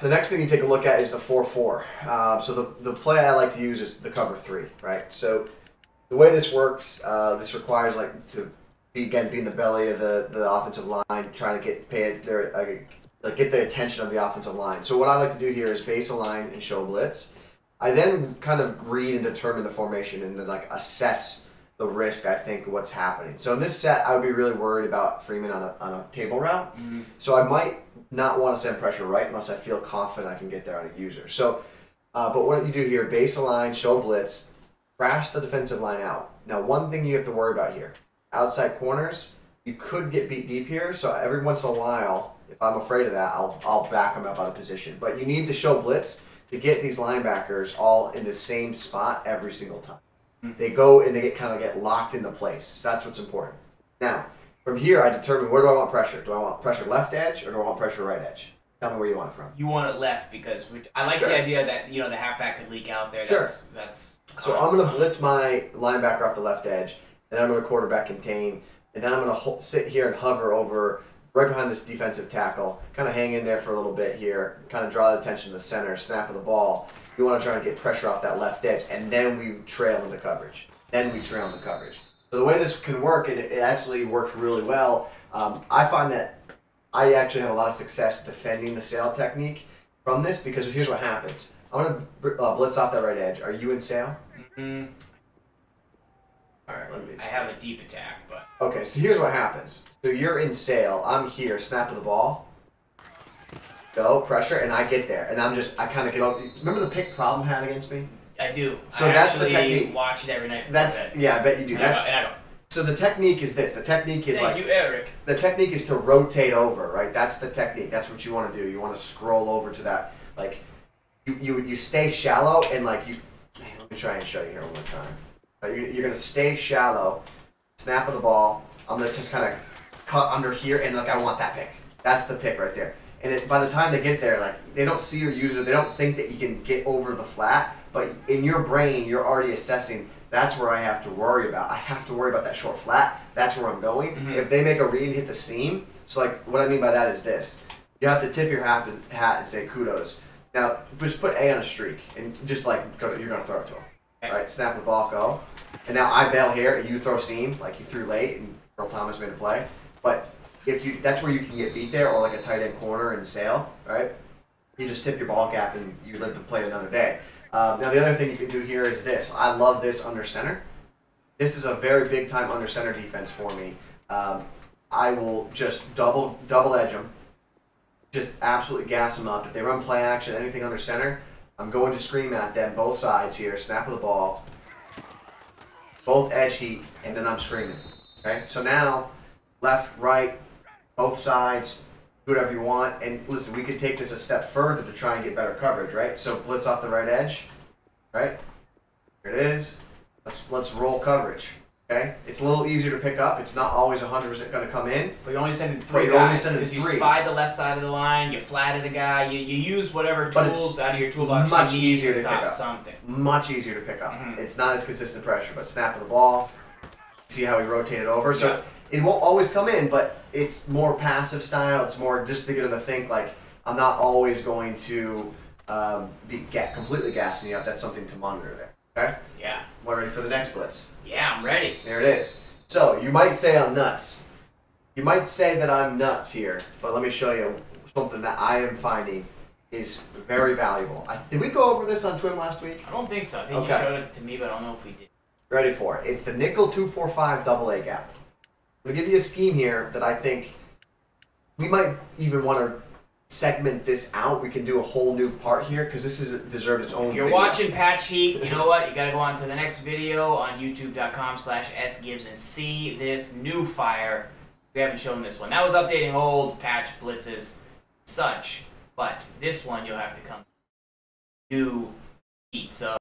The next thing you take a look at is the 4-4. So the play I like to use is the cover 3, right? So the way this works, this requires to be in the belly of the offensive line, trying to get the attention of the offensive line. So what I like to do here is base a line and show blitz. I then kind of read and determine the formation and then assess the risk, I think, of what's happening. So in this set, I would be really worried about Freeman on a table route. Mm-hmm. So I might not want to send pressure right unless I feel confident I can get there on a user. So, but what you do here, base a line, show blitz, crash the defensive line out. Now, one thing you have to worry about here, outside corners, you could get beat deep here. So every once in a while, if I'm afraid of that, I'll back them up out of position. But you need to show blitz to get these linebackers all in the same spot every single time. They go and they get locked into place. So that's what's important. Now, from here, I determine where do I want pressure. Do I want pressure left edge or do I want pressure right edge? Tell me where you want it from. You want it left because I like the idea that the halfback could leak out there. Sure. So I'm going to blitz my linebacker off the left edge, and then I'm going to quarterback contain, and then I'm going to sit here and hover over right behind this defensive tackle, kind of hang in there for a little bit here, kind of draw the attention to the center, snap of the ball. You want to try and get pressure off that left edge, and then we trail into coverage. So the way this can work, and it actually works really well, I find that I actually have a lot of success defending the sail technique from this because here's what happens. I'm going to blitz off that right edge. Are you in sail? Mm-hmm. All right, let me see. I have a deep attack, but... Okay, so here's what happens. So you're in sail. I'm here, snap of the ball. Go, pressure, and I get there. And I kind of get over. Remember the pick problem had against me? I do. So that's the technique. Watch it every night. Yeah, I bet you do. And I don't. So the technique is this. The technique is Thank you, Eric. The technique is to rotate over, right? That's the technique. That's what you want to do. You want to scroll over to that. You stay shallow and let me try and show you here one more time. You're going to stay shallow, snap of the ball. I'm going to just kind of cut under here and I want that pick. That's the pick right there. And by the time they get there, they don't see your user. They don't think that you can get over the flat. But in your brain, you're already assessing, that's where I have to worry about. I have to worry about that short flat. That's where I'm going. Mm-hmm. If they make a read and hit the seam, so what I mean by that is this. You have to tip your hat and say kudos. Now, just put A on a streak and just you're going to throw it to him. Okay. Right? Snap the ball, go. And now I bail here and you throw seam, like you threw late and Earl Thomas made a play. But that's where you can get beat there, or a tight end corner and sail, right? You just tip your ball gap and you live to play another day. Now the other thing you can do here is this. I love this under center. This is a very big time under center defense for me. I will just double edge them, just absolutely gas them up. If they run play action, anything under center, I'm going to scream at them both sides here, snap of the ball, both edge heat, and then I'm screaming. Okay, so now left, right, both sides, do whatever you want. And listen, we could take this a step further to try and get better coverage, right? So blitz off the right edge, right? Here it is. Let's roll coverage. Okay, it's a little easier to pick up. It's not always 100% going to come in. But you're only sending three guys because you spy the left side of the line, you flatted a guy, you use whatever tools out of your toolbox. Much easier to pick up. Something. Much easier to pick up. Mm-hmm. It's not as consistent pressure, but snap of the ball. See how we rotate it over. So it won't always come in, but it's more passive style. It's more just to get them to think I'm not always going to get completely gassing you up. That's something to monitor there. Okay? Yeah. We're ready for the next blitz. Yeah, I'm ready. There it is. So you might say I'm nuts. You might say that I'm nuts here, but let me show you something that I am finding is very valuable. Did we go over this on Twim last week? I don't think so. I think you showed it to me, but I don't know if we did. Ready for it. It's the nickel 245 double A gap. I'm going to give you a scheme here that I think we might even want to segment this out. We can do a whole new part here because this deserves its own video. If you're watching Patch Heat, you know what? You got to go on to the next video on youtube.com/sgibbs and see this new fire. We haven't shown this one. That was updating old patch blitzes such, but this one you'll have to come new Heat. So